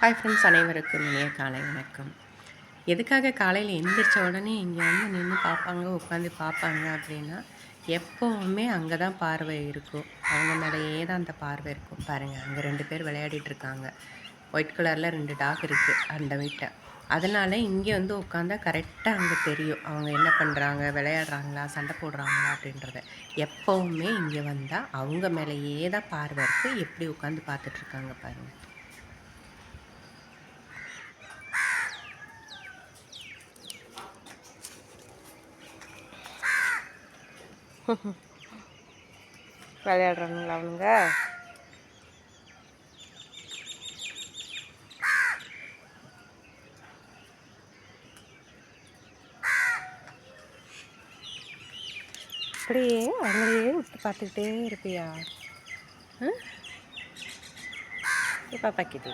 Hi friends, அனைவருக்கும் இனிய காலை வணக்கம். எதுக்காக காலையில் எந்திரிச்ச உடனே இங்கே வந்து நின்று பார்ப்பாங்க, உட்காந்து பார்ப்பாங்க அப்படின்னா, எப்போவுமே அங்கே தான் பார்வை இருக்கும். அவங்க மேலேயே தான் அந்த பார்வை இருக்கும். பாருங்கள், அங்கே 2 பேர் விளையாடிட்டு இருக்காங்க. ஒயிட் கலரில் 2 டாக் இருக்குது அந்த வீட்டை. அதனால் இங்கே வந்து உட்காந்தா கரெக்டாக அங்கே தெரியும். அவங்க என்ன பண்ணுறாங்க, விளையாடுறாங்களா, சண்டை போடுறாங்களா அப்படின்றத. எப்போவுமே இங்கே வந்தால் அவங்க மேலேயே தான் பார்வை இருக்குது. எப்படி உட்காந்து பார்த்துட்ருக்காங்க பாருங்கள். விளையாடுறானுங்களா அவனுங்க? அப்படியே அவங்களையே விட்டு பார்த்துக்கிட்டே இருப்பியா? பாப்பா கிட்டே